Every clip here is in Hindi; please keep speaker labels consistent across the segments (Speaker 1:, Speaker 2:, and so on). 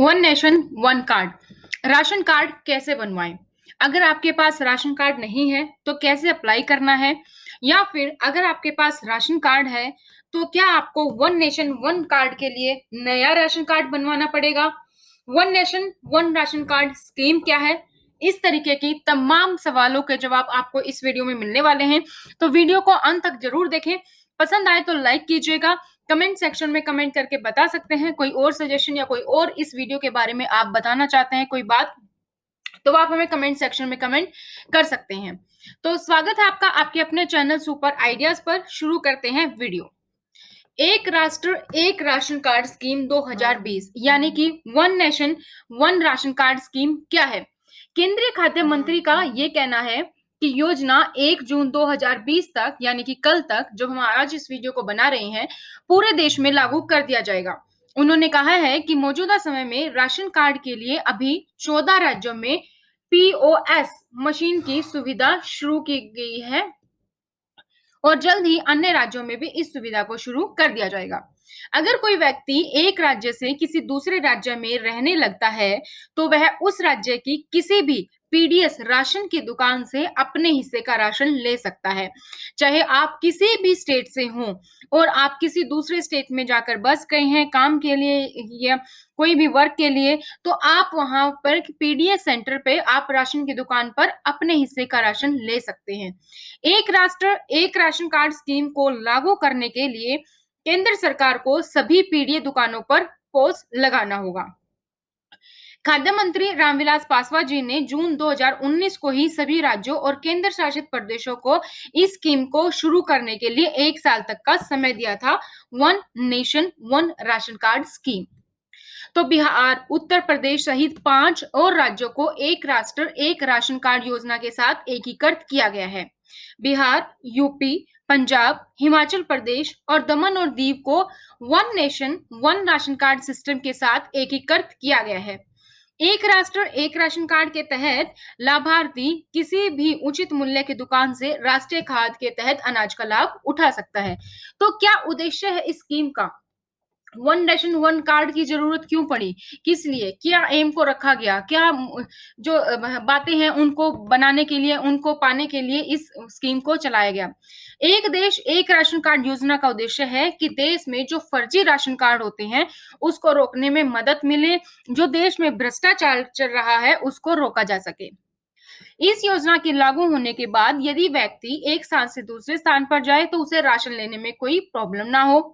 Speaker 1: One nation one card. Ration card कैसे बनवाएं? अगर आपके पास राशन कार्ड नहीं है तो कैसे अप्लाई करना है, या फिर अगर आपके पास राशन कार्ड है तो क्या आपको वन नेशन वन कार्ड के लिए नया राशन कार्ड बनवाना पड़ेगा? One nation one ration card scheme क्या है? इस तरीके की तमाम सवालों के जवाब आपको इस वीडियो में मिलने वाले हैं। तो वीडियो को अंत तक जरूर देखें। पसंद आए तो लाइक कीजिएगा। कमेंट सेक्शन में कमेंट करके बता सकते हैं कोई और सजेशन या कोई और इस वीडियो के बारे में आप बताना चाहते हैं कोई बात, तो आप हमें कमेंट सेक्शन में कमेंट कर सकते हैं। तो स्वागत है आपका आपके अपने चैनल सुपर आइडियाज पर। शुरू करते हैं वीडियो। एक राष्ट्र एक राशन कार्ड स्कीम 2020 यानी कि one nation one ration card scheme क्या है? केंद्रीय खाद्य मंत्री का ये कहना है कि योजना 1 जून 2020 तक यानी कि कल तक, जो हम आज इस वीडियो को बना रहे हैं, पूरे देश में लागू कर दिया जाएगा। उन्होंने कहा है कि मौजूदा समय में राशन कार्ड के लिए अभी 14 राज्यों में पीओएस मशीन की सुविधा शुरू की गई है और जल्द ही अन्य राज्यों में भी इस सुविधा को शुरू कर दिया जाएगा। अगर कोई व्यक्ति एक राज्य से किसी दूसरे राज्य में रहने लगता है तो वह उस राज्य की किसी भी पीडीएस राशन की दुकान से अपने हिस्से का राशन ले सकता है। चाहे आप किसी भी स्टेट से हों और आप किसी दूसरे स्टेट में जाकर बस गए हैं काम के लिए या कोई भी वर्क के लिए, तो आप वहां पर पीडीएस सेंटर पे आप राशन की दुकान पर अपने हिस्से का राशन ले सकते हैं। एक राष्ट्र एक राशन कार्ड स्कीम को लागू करने के लिए केंद्र सरकार को सभी पीडीए दुकानों पर पोस लगाना होगा। खाद्य मंत्री रामविलास पासवान जी ने जून 2019 को ही सभी राज्यों और केंद्र शासित प्रदेशों को इस स्कीम को शुरू करने के लिए 1 साल तक का समय दिया था। One nation one ration card scheme. तो बिहार, उत्तर प्रदेश सहित 5 और राज्यों को एक राष्ट्र एक राशन कार्ड योजना के साथ एकीकृत किया गया है। बिहार, यूपी, पंजाब, हिमाचल प्रदेश और दमन और दीव को one nation one ration card system के साथ एकीकृत किया गया है। एक राष्ट्र एक राशन कार्ड के तहत लाभार्थी किसी भी उचित मूल्य की दुकान से राष्ट्रीय खाद्य के तहत अनाज का लाभ उठा सकता है। तो क्या उद्देश्य है इस स्कीम का? वन नेशन वन कार्ड की जरूरत क्यों पड़ी? किस लिए? क्या एम को रखा गया? क्या जो बातें हैं उनको बनाने के लिए, उनको पाने के लिए इस स्कीम को चलाया गया? एक देश एक राशन कार्ड योजना का उद्देश्य है कि देश में जो फर्जी राशन कार्ड होते हैं उसको रोकने में मदद मिले, जो देश में भ्रष्टाचार चल रहा है उसको रोका जा सके। इस योजना के लागू होने के बाद यदि व्यक्ति एक स्थान से दूसरे स्थान पर जाए तो उसे राशन लेने में कोई प्रॉब्लम ना हो।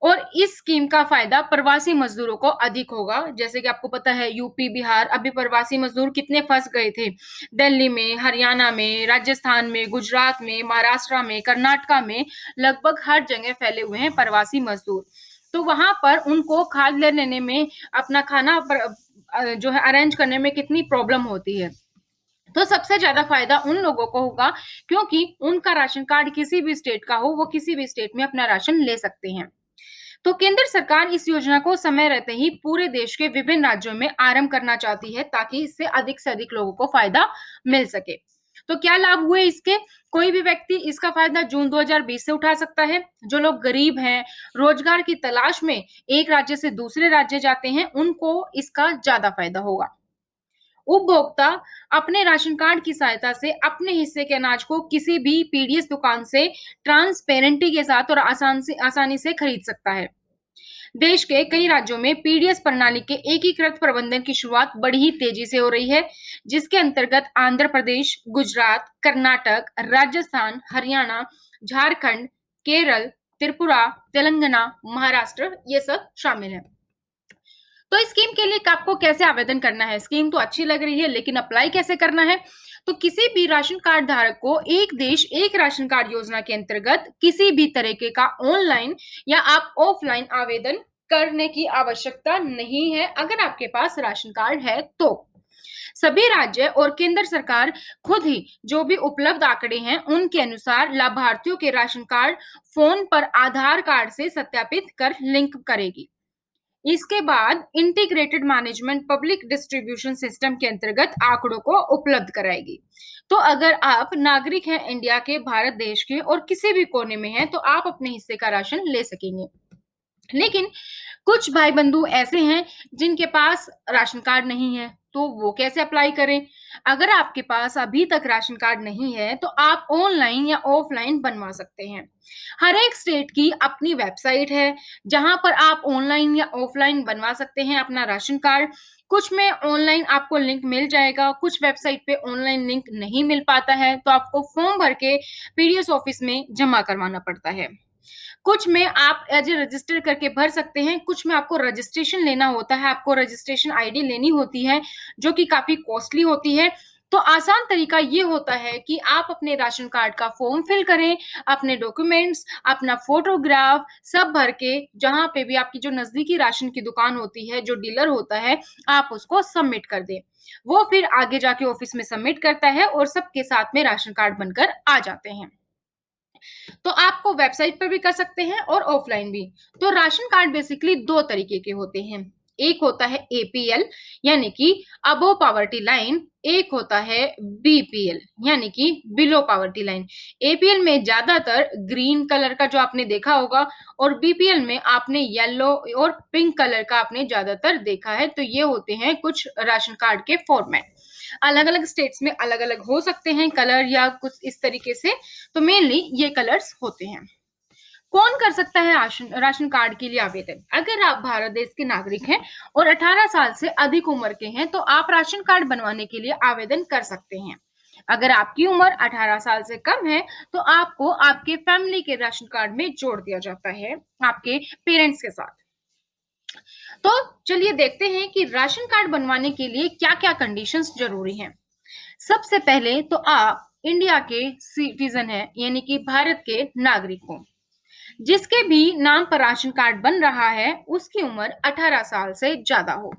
Speaker 1: और इस स्कीम का फायदा प्रवासी मजदूरों को अधिक होगा। जैसे कि आपको पता है यूपी, बिहार अभी प्रवासी मजदूर कितने फंस गए थे। दिल्ली में, हरियाणा में, राजस्थान में, गुजरात में, महाराष्ट्र में, कर्नाटका में, लगभग हर जगह फैले हुए हैं प्रवासी मजदूर। तो वहां पर उनको खाद्य लेने में, अपना खाना जो है अरेंज करने में कितनी प्रॉब्लम होती है। तो सबसे ज्यादा फायदा उन लोगों को होगा क्योंकि उनका राशन कार्ड किसी भी स्टेट का हो, वो किसी भी स्टेट में अपना राशन ले सकते हैं। तो केंद्र सरकार इस योजना को समय रहते ही पूरे देश के विभिन्न राज्यों में आरंभ करना चाहती है ताकि इससे अधिक से अधिक लोगों को फायदा मिल सके। तो क्या लाभ हुए इसके? कोई भी व्यक्ति इसका फायदा जून 2020 से उठा सकता है। जो लोग गरीब हैं, रोजगार की तलाश में एक राज्य से दूसरे राज्य जाते हैं, उनको इसका ज्यादा फायदा होगा। उपभोक्ता अपने राशन कार्ड की सहायता से अपने हिस्से के अनाज को किसी भी पीडीएस दुकान से ट्रांसपेरेंटी के साथ और आसानी से खरीद सकता है। देश के कई राज्यों में पीडीएस प्रणाली के एकीकृत प्रबंधन की शुरुआत बड़ी ही तेजी से हो रही है, जिसके अंतर्गत आंध्र प्रदेश, गुजरात, कर्नाटक, राजस्थान, हरियाणा, झारखंड, केरल, त्रिपुरा, तेलंगाना, महाराष्ट्र ये सब शामिल है। तो इस स्कीम के लिए आपको कैसे आवेदन करना है? स्कीम तो अच्छी लग रही है लेकिन अप्लाई कैसे करना है? तो किसी भी राशन कार्ड धारक को एक देश एक राशन कार्ड योजना के अंतर्गत किसी भी तरीके का ऑनलाइन या आप ऑफलाइन आवेदन करने की आवश्यकता नहीं है अगर आपके पास राशन कार्ड है तो। सभी राज्य और केंद्र सरकार खुद ही जो भी उपलब्ध आंकड़े हैं उनके अनुसार लाभार्थियों के राशन कार्ड फोन पर आधार कार्ड से सत्यापित कर लिंक करेगी। इसके बाद integrated management public distribution system के अंतर्गत आंकड़ों को उपलब्ध कराएगी। तो अगर आप नागरिक हैं इंडिया के, भारत देश के और किसी भी कोने में हैं तो आप अपने हिस्से का राशन ले सकेंगे। लेकिन कुछ भाई-बंधु ऐसे हैं जिनके पास राशन कार्ड नहीं है, तो वो कैसे अप्लाई करें? अगर आपके पास अभी तक राशन कार्ड नहीं है, तो आप ऑनलाइन या ऑफलाइन बनवा सकते हैं। हर एक स्टेट की अपनी वेबसाइट है, जहाँ पर आप ऑनलाइन या ऑफलाइन बनवा सकते हैं अपना राशन कार्ड। कुछ में ऑनलाइन आपको लिंक मिल जाएगा, कुछ वेबसाइट पे ऑनलाइन लिंक नहीं मिल पाता है, तो आपको फॉर्म भर के पीडीएस ऑफिस में जमा करवाना पड़ता है। कुछ में आप एज ए रजिस्टर करके भर सकते हैं, कुछ में आपको रजिस्ट्रेशन लेना होता है, आपको रजिस्ट्रेशन आईडी लेनी होती है, जो कि काफ़ी कॉस्टली होती है। तो आसान तरीका ये होता है कि आप अपने राशन कार्ड का फॉर्म फिल करें, अपने डॉक्यूमेंट्स, अपना फ़ोटोग्राफ सब भर के जहाँ पे भी आपकी जो नज़दीकी राशन की दुकान होती है, जो डीलर होता है, आप उसको सबमिट कर दें। वो फिर आगे जाके ऑफ़िस में सबमिट करता है और सबके साथ में राशन कार्ड बनकर आ जाते हैं। तो आपको वेबसाइट पर भी कर सकते हैं और ऑफलाइन भी। तो राशन कार्ड बेसिकली 2 तरीके के होते हैं। एक होता है एपीएल यानी कि अबोव पॉवर्टी लाइन, एक होता है बीपीएल यानी कि बिलो पॉवर्टी लाइन। एपीएल में ज़्यादातर ग्रीन कलर का जो आपने देखा होगा और बीपीएल में आपने येलो और पिंक कलर का आपने ज़्यादातर देखा है। तो ये होते हैं कुछ राशन कार्ड के फॉर्मेट। अलग-अलग स्टेट्स में अलग-अलग हो सकते हैं कलर या कुछ इस तरीके से, तो मेनली ये कलर्स होते हैं। कौन कर सकता है राशन राशन कार्ड के लिए आवेदन? अगर आप भारत देश के नागरिक हैं और 18 साल से अधिक उम्र के हैं, तो आप राशन कार्ड बनवाने के लिए आवेदन कर सकते हैं। अगर आपकी उम्र 18 साल से कम है, तो आपको आपके फैमिली के राशन कार्ड में जोड़ दिया जाता है, आपके पेरेंट्स के साथ। तो चलिए देखते हैं कि राशन कार्ड बनवाने के लिए क्या-क्या कंडीशंस ज़रूरी हैं। सबसे पहले तो आप इंडिया के सिटीजन हैं, यानी कि भारत के नागरिक हो। जिसके भी नाम पर राशन कार्ड बन रहा है, उसकी उम्र 18 साल से ज़्यादा हो।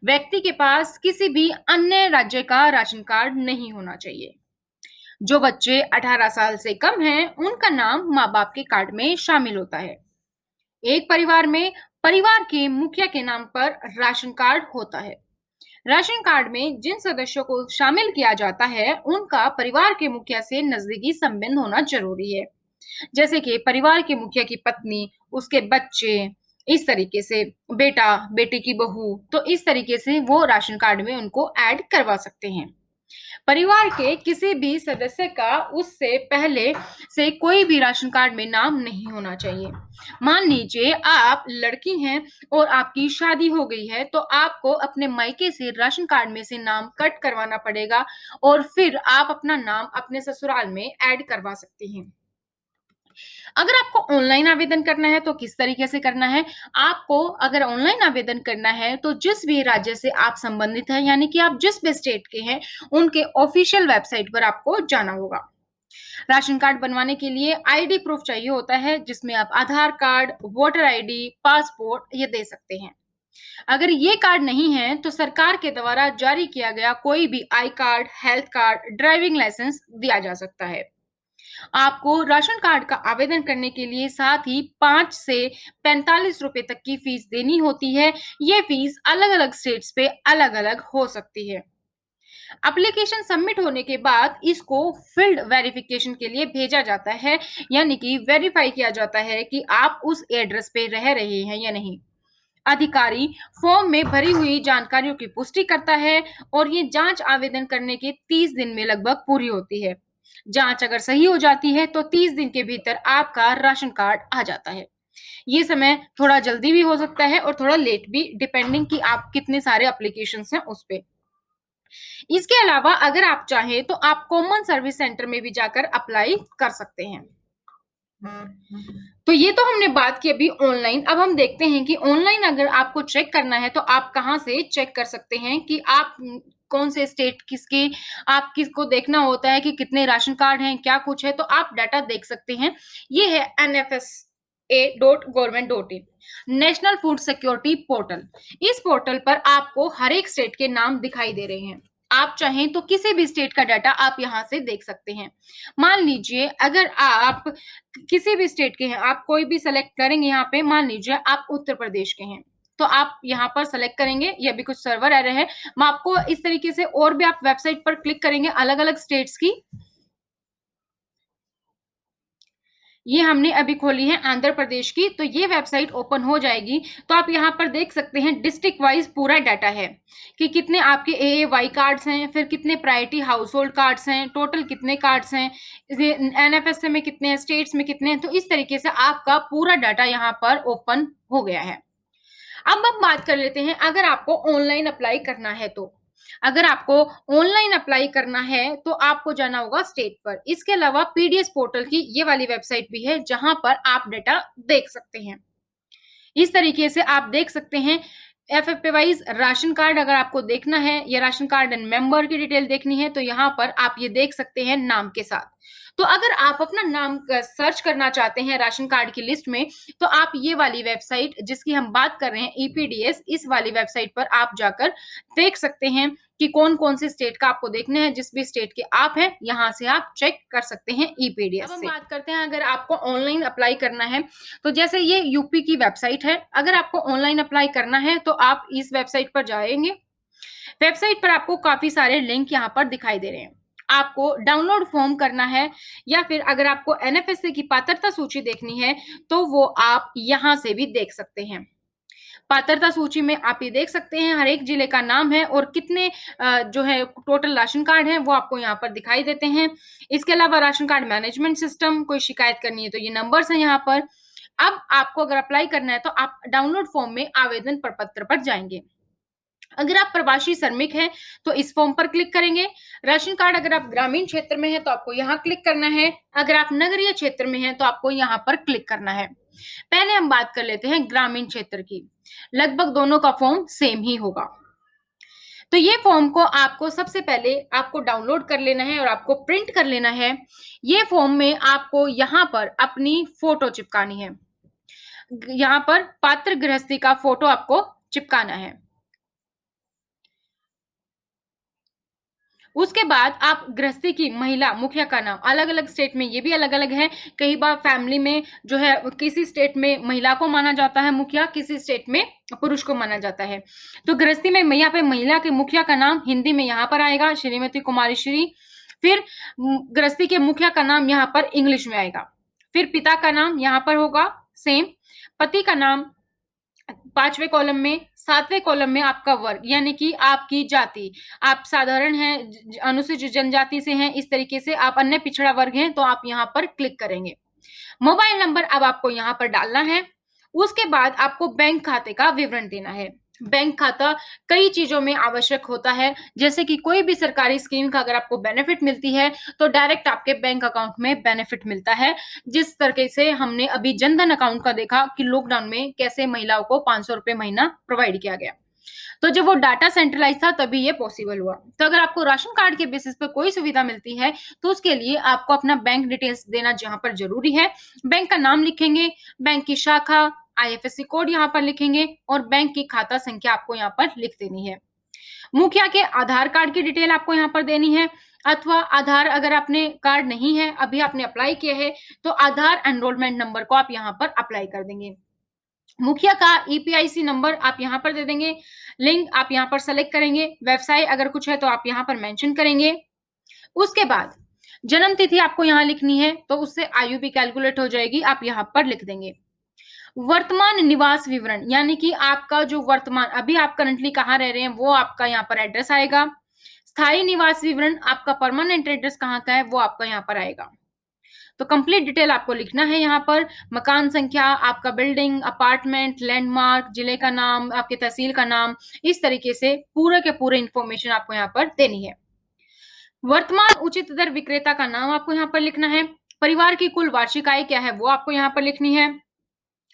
Speaker 1: व्यक्ति के पास किसी भी अन्य राज्य का राशन कार्ड नहीं होना चाहिए। जो बच्चे 18 साल से कम हैं, उनका नाम माँ-बाप के कार्ड में शामिल होता है। एक परिवार में परिवार के मुखिया के नाम पर राशन कार्ड होता है। राशन कार्ड में जिन सदस्यों को शामिल किया जाता है, उनका परिवार के मुखिया से नजदीकी संबंध होना जरूरी है। जैसे कि परिवार के मुखिया की पत्नी, उसके बच्चे, इस तरीके से बेटा, बेटे की बहू, तो इस तरीके से वो राशन कार्ड में उनको ऐड करवा सकते हैं। परिवार के किसी भी सदस्य का उससे पहले से कोई भी राशन कार्ड में नाम नहीं होना चाहिए। मान लीजिए आप लड़की हैं और आपकी शादी हो गई है, तो आपको अपने मायके से राशन कार्ड में से नाम कट करवाना पड़ेगा और फिर आप अपना नाम अपने ससुराल में ऐड करवा सकती हैं। अगर आपको ऑनलाइन आवेदन करना है तो किस तरीके से करना है? आपको अगर ऑनलाइन आवेदन करना है तो जिस भी राज्य से आप संबंधित हैं, यानी कि आप जिस भी स्टेट के हैं, उनके ऑफिशियल वेबसाइट पर आपको जाना होगा। राशन कार्ड बनवाने के लिए आईडी प्रूफ चाहिए होता है, जिसमें आप आधार कार्ड, वोटर आईडी, पासपोर्ट ये दे सकते हैं। अगर ये कार्ड नहीं है, तो सरकार के द्वारा जारी किया गया कोई भी I card, health card, driving licence दिया जा सकता है। आपको राशन कार्ड का आवेदन करने के लिए साथ ही 5 से 45 रुपए तक की फीस देनी होती है। ये फीस अलग-अलग स्टेट्स पे अलग-अलग हो सकती है। एप्लीकेशन सबमिट होने के बाद इसको फील्ड वेरिफिकेशन के लिए भेजा जाता है, यानी कि वेरीफाई किया जाता है कि आप उस एड्रेस पे रह रहे हैं या नहीं। अधिकारी फॉर्म में भरी हुई जानकारियों की पुष्टि करता है और ये जांच आवेदन करने के 30 दिन में लगभग पूरी होती है। जांच अगर सही हो जाती है तो 30 दिन के भीतर आपका राशन कार्ड आ जाता है। ये समय थोड़ा जल्दी भी हो सकता है और थोड़ा लेट भी, डिपेंडिंग कि आप कितने सारे एप्लीकेशंस हैं उस पे। इसके अलावा अगर आप चाहें तो आप कॉमन सर्विस सेंटर में भी जाकर अप्लाई कर सकते हैं। तो ये तो हमने बात की अभी ऑनलाइन। अब हम देखते हैं कि ऑनलाइन अगर आपको चेक करना है तो आप कहाँ से चेक कर सकते हैं कि आप कौन से स्टेट किसके, आप किसको देखना होता है कि कितने राशन कार्ड हैं, क्या कुछ है, तो आप डाटा देख सकते हैं। ये है nfsa.government.in national food security portal. इस पोर्टल पर आपको हर एक स्टेट के नाम दिखाई दे रहे हैं। आप चाहें तो किसी भी स्टेट का डाटा आप यहाँ से देख सकते हैं। मान लीजिए अगर आप किसी भी स्टेट के हैं, आप कोई भी सेलेक्ट करेंगे यहाँ पे, मान लीजिए आप उत्तर प्रदेश के हैं, तो आप यहाँ पर सेलेक्ट करेंगे। ये अभी कुछ सर्वर एरर है, मैं आपको इस तरीके से और भी आप वेबसाइट पर क्लिक करेंगे अलग-अलग स्टेट्स की। ये हमने अभी खोली है आंध्र प्रदेश की, तो ये वेबसाइट ओपन हो जाएगी। तो आप यहाँ पर देख सकते हैं डिस्ट्रिक्ट वाइज़ पूरा डाटा है कि कितने आपके एएवाई कार्ड्स हैं, फिर कितने प्रायोरिटी हाउसहोल्ड कार्ड्स हैं, टोटल कितने कार्ड्स हैं, ये एनएफएसए में कितने हैं, स्टेट्स में कितने हैं। तो इस तरीके से आपका पूरा डाटा यहाँ पर ओपन हो गया है। अब हम बात कर लेते हैं अगर आपको ऑनलाइन अप्लाई करना है तो। अगर आपको ऑनलाइन अप्लाई करना है तो आपको जाना होगा स्टेट पर। इसके अलावा पीडीएस पोर्टल की ये वाली वेबसाइट भी है जहाँ पर आप डाटा देख सकते हैं। इस तरीके से आप देख सकते हैं एफएफपी वाइज राशन कार्ड अगर आपको देखना है या राशन कार्ड एंड मेंबर की डिटेल देखनी है तो यहाँ पर आप ये देख सकते हैं नाम के साथ। तो अगर आप अपना नाम सर्च करना चाहते हैं राशन कार्ड की लिस्ट में तो आप ये वाली वेबसाइट जिसकी हम बात कर रहे हैं ईपीडीएस, इस वाली वेबसाइट पर आप जाकर देख सकते हैं कि कौन-कौन से स्टेट का आपको देखना है। जिस भी स्टेट के आप हैं, यहाँ से आप चेक कर सकते हैं ईपीडीएस से। अब हम बात करते हैं अगर आपको ऑनलाइन अप्लाई करना है, तो जैसे ये यूपी की वेबसाइट है, अगर आपको ऑनलाइन अप्लाई करना है, तो आप इस वेबसाइट पर जाएँगे। वेबसाइट पर आपको काफ़ी सारे लिंक यहाँ पर दिखाई दे रहे हैं। आपको डाउनलोड फॉर्म करना है या फिर अगर आपको एनएफएसए की पात्रता सूची देखनी है, तो वो आप यहाँ से भी देख सकते हैं। पात्रता सूची में आप ये देख सकते हैं हर एक जिले का नाम है और कितने जो है टोटल राशन कार्ड है वो आपको यहाँ पर दिखाई देते हैं। इसके अलावा राशन कार्ड मैनेजमेंट सिस्टम, कोई शिकायत करनी है तो ये नंबर्स हैं यहाँ पर। अब आपको अगर अप्लाई करना है तो आप डाउनलोड फॉर्म में आवेदन प्रपत्र पर जाएंगे। अगर आप प्रवासी श्रमिक हैं तो इस फॉर्म पर क्लिक करेंगे। राशन कार्ड अगर आप ग्रामीण क्षेत्र में हैं तो आपको यहाँ क्लिक करना है। अगर आप नगरीय क्षेत्र में हैं तो आपको यहाँ पर क्लिक करना है। पहले हम बात कर लेते हैं ग्रामीण क्षेत्र की। लगभग दोनों का फॉर्म सेम ही होगा। तो ये फॉर्म को आपको सबसे पहले आपको डाउनलोड कर लेना है और आपको प्रिंट कर लेना है। ये फॉर्म में आपको यहाँ पर अपनी फोटो चिपकानी है। यहाँ पर पात्र गृहस्थी का फोटो आपको चिपकाना है। उसके बाद आप गृहस्थी की महिला मुखिया का नाम, अलग-अलग स्टेट में ये भी अलग-अलग है। कई बार फैमिली में जो है किसी स्टेट में महिला को माना जाता है मुखिया, किसी स्टेट में पुरुष को माना जाता है। तो गृहस्थी में यहाँ पे महिला के मुखिया का नाम हिंदी में यहाँ पर आएगा श्रीमती कुमारी श्री। फिर गृहस्थी के मुखिया का नाम यहाँ पर इंग्लिश में आएगा। फिर पिता का नाम यहाँ पर होगा सेम। पति का नाम 5वें कॉलम में, 7वें कॉलम में आपका वर्ग यानी कि आपकी जाति। आप साधारण हैं, अनुसूचित जनजाति से हैं, इस तरीके से आप अन्य पिछड़ा वर्ग हैं तो आप यहाँ पर क्लिक करेंगे। मोबाइल नंबर अब आपको यहाँ पर डालना है। उसके बाद आपको बैंक खाते का विवरण देना है। बैंक खाता कई चीज़ों में आवश्यक होता है, जैसे कि कोई भी सरकारी स्कीम का अगर आपको बेनिफिट मिलती है, तो डायरेक्ट आपके बैंक अकाउंट में बेनिफिट मिलता है। जिस तरीके से हमने अभी जनधन अकाउंट का देखा कि लॉकडाउन में कैसे महिलाओं को ₹500 महीना प्रोवाइड किया गया। तो जब वो डाटा सेंट्रलाइज था तभी ये पॉसिबल हुआ। तो अगर आपको राशन कार्ड के बेसिस पे कोई सुविधा मिलती है, तो उसके लिए आपको अपना बैंक डिटेल्स देना जहाँ पर ज़रूरी है। बैंक का नाम लिखेंगे, बैंक की शाखा, आईएफएससी कोड यहाँ पर लिखेंगे और बैंक की खाता संख्या आपको यहाँ पर लिख देनी है। मुखिया के आधार कार्ड की डिटेल आपको यहाँ पर देनी है अथवा आधार अगर आपने कार्ड नहीं है, अभी आपने अप्लाई किया है, तो आधार एनरोलमेंट नंबर को आप यहाँ पर अप्लाई कर देंगे। मुखिया का ईपीआईसी नंबर आप यहाँ पर दे देंगे। लिंक आप यहाँ पर सेलेक्ट करेंगे। व्यवसाय अगर कुछ है तो आप यहाँ पर मेंशन करेंगे। उसके बाद जन्म तिथि आपको यहाँ लिखनी है, तो उससे आयु भी कैलकुलेट हो जाएगी, आप यहाँ पर लिख देंगे। वर्तमान निवास विवरण यानी कि आपका जो वर्तमान अभी आप करंटली कहाँ रह रहे हैं वो आपका यहाँ पर एड्रेस आएगा। स्थायी निवास विवरण आपका परमानेंट एड्रेस कहाँ का है वो आपका यहाँ पर आएगा। तो कंप्लीट डिटेल आपको लिखना है यहाँ पर। मकान संख्या, आपका बिल्डिंग, अपार्टमेंट, लैंडमार्क, जिले का नाम, आपकी तहसील का नाम, इस तरीके से पूरे के पूरे इंफॉर्मेशन आपको यहाँ पर देनी है। वर्तमान उचित दर विक्रेता का नाम आपको यहाँ पर लिखना है। परिवार की कुल वार्षिक आय क्या है वो आपको यहाँ पर लिखनी है।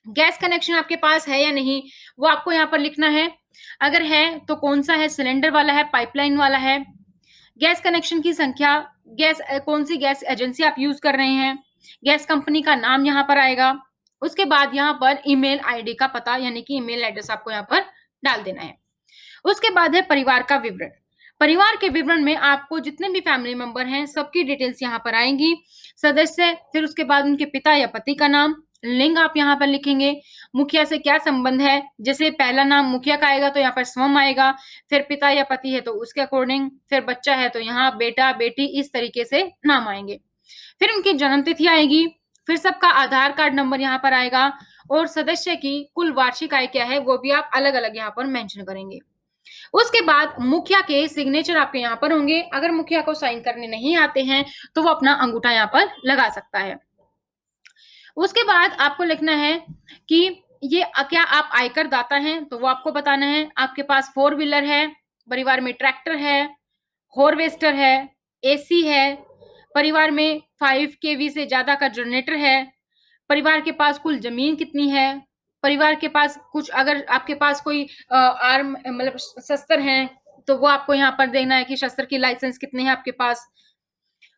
Speaker 1: गैस कनेक्शन आपके पास है या नहीं वो आपको यहाँ पर लिखना है। अगर है तो कौन सा है, सिलेंडर वाला है, पाइपलाइन वाला है। गैस कनेक्शन की संख्या, गैस कौन सी गैस एजेंसी आप यूज कर रहे हैं, गैस कंपनी का नाम यहाँ पर आएगा। उसके बाद यहाँ पर ईमेल आईडी का पता यानी कि ईमेल एड्रेस आपको यहाँ पर डाल देना है। उसके बाद है परिवार का विवरण। परिवार के विवरण में आपको जितने भी फैमिली मेंबर हैं सबकी डिटेल्स यहाँ पर आएंगी। सदस्य, फिर उसके बाद उनके पिता या पति का नाम, लिंग आप यहाँ पर लिखेंगे। मुखिया से क्या संबंध है, जैसे पहला नाम मुखिया का आएगा तो यहाँ पर स्वम आएगा। फिर पिता या पति है तो उसके अकॉर्डिंग, फिर बच्चा है तो यहाँ बेटा बेटी, इस तरीके से नाम आएंगे। फिर उनकी जन्म तिथि आएगी। फिर सबका आधार कार्ड नंबर यहाँ पर आएगा और सदस्य की कुल वार्षिक आय क्या है, वो भी आप अलग-अलग यहाँ पर मेंशन करेंगे। उसके बाद मुखिया के सिग्नेचर आपके यहाँ पर होंगे। अगर मुखिया को साइन करने नहीं आते हैं, तो वो अपना अंगूठा यहाँ पर लगा सकता है। उसके बाद आपको लिखना है कि ये क्या आप आयकर दाता हैं, तो वो आपको बताना है। आपके पास 4 व्हीलर है, परिवार में ट्रैक्टर है, हार्वेस्टर है, एसी है, परिवार में 5 केवी से ज़्यादा का जनरेटर है, परिवार के पास कुल ज़मीन कितनी है, परिवार के पास कुछ अगर आपके पास कोई आर्म मतलब शस्त्र हैं, तो वो आपको यहाँ पर देना है कि शस्त्र की लाइसेंस कितने हैं आपके पास।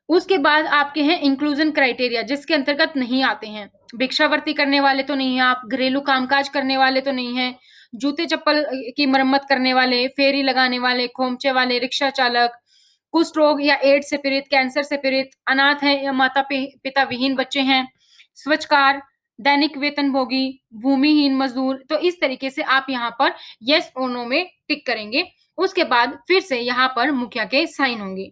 Speaker 1: उसके बाद आपके हैं इंक्लूजन क्राइटेरिया जिसके अंतर्गत नहीं आते हैं। भिक्षावृत्ति करने वाले तो नहीं हैं आप, घरेलू कामकाज करने वाले तो नहीं हैं, जूते-चप्पल की मरम्मत करने वाले, फेरी लगाने वाले, खोमचे वाले, रिक्शा चालक, कुष्ठ रोग या एड्स से पीड़ित, कैंसर से पीड़ित, अनाथ हैं या माता-पिता विहीन बच्चे हैं, स्वच्छकार, दैनिक वेतनभोगी, भूमिहीन मज़दूर। तो इस तरीके से आप यहाँ पर येस और नो में टिक करेंगे। उसके बाद फिर से यहाँ पर मुखिया के साइन होंगे।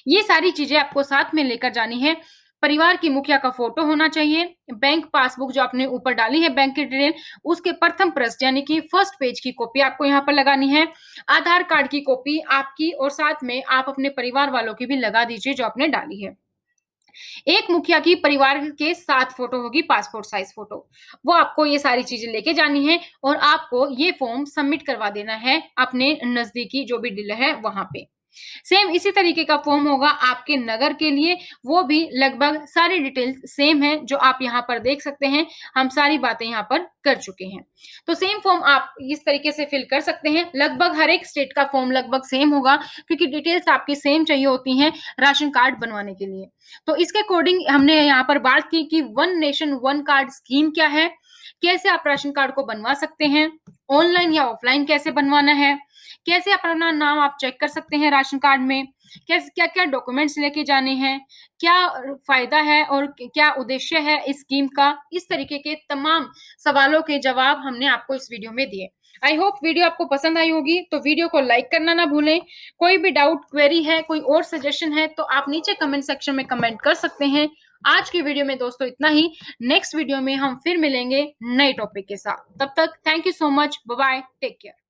Speaker 1: ये सारी चीज़ें आपको साथ में लेकर जानी है। परिवार की मुखिया का फ़ोटो होना चाहिए, बैंक पासबुक जो आपने ऊपर डाली है बैंक की डिटेल, उसके प्रथम पृष्ठ यानी कि फर्स्ट पेज की कॉपी आपको यहाँ पर लगानी है। आधार कार्ड की कॉपी आपकी और साथ में आप अपने परिवार वालों की भी लगा दीजिए जो आपने डाली है। एक मुखिया की परिवार के 7 फ़ोटो होगी पासपोर्ट साइज़ फ़ोटो। वो आपको ये सारी चीज़ें लेके जानी है और आपको ये फ़ॉर्म सबमिट करवा देना है अपने नज़दीकी जो भी डीलर है वहाँ पे। सेम इसी तरीके का फॉर्म होगा आपके नगर के लिए, वो भी लगभग सारी डिटेल्स सेम है जो आप यहाँ पर देख सकते हैं। हम सारी बातें यहाँ पर कर चुके हैं। तो सेम फॉर्म आप इस तरीके से फिल कर सकते हैं। लगभग हर एक स्टेट का फॉर्म लगभग सेम होगा क्योंकि डिटेल्स आपकी सेम चाहिए होती हैं राशन कार्ड बनवाने के लिए। तो इसके अकॉर्डिंग हमने यहाँ पर बात की कि one nation one card scheme क्या है, कैसे आप राशन कार्ड को बनवा सकते हैं, ऑनलाइन या ऑफलाइन कैसे बनवाना है, कैसे अपना नाम आप चेक कर सकते हैं राशन कार्ड में, कैसे क्या-क्या डॉक्यूमेंट्स लेके जाने हैं, क्या फ़ायदा है और क्या उद्देश्य है इस स्कीम का, इस तरीके के तमाम सवालों के जवाब हमने आपको इस वीडियो में दिए। आई होप वीडियो आपको पसंद आई होगी, तो वीडियो को लाइक करना ना भूलें। कोई भी डाउट, क्वेरी है, कोई और सजेशन है, तो आप नीचे कमेंट सेक्शन में कमेंट कर सकते हैं। आज की वीडियो में दोस्तों इतना ही। नेक्स्ट वीडियो में हम फिर मिलेंगे नए टॉपिक के साथ। तब तक thank you so much. Bye bye. Take care.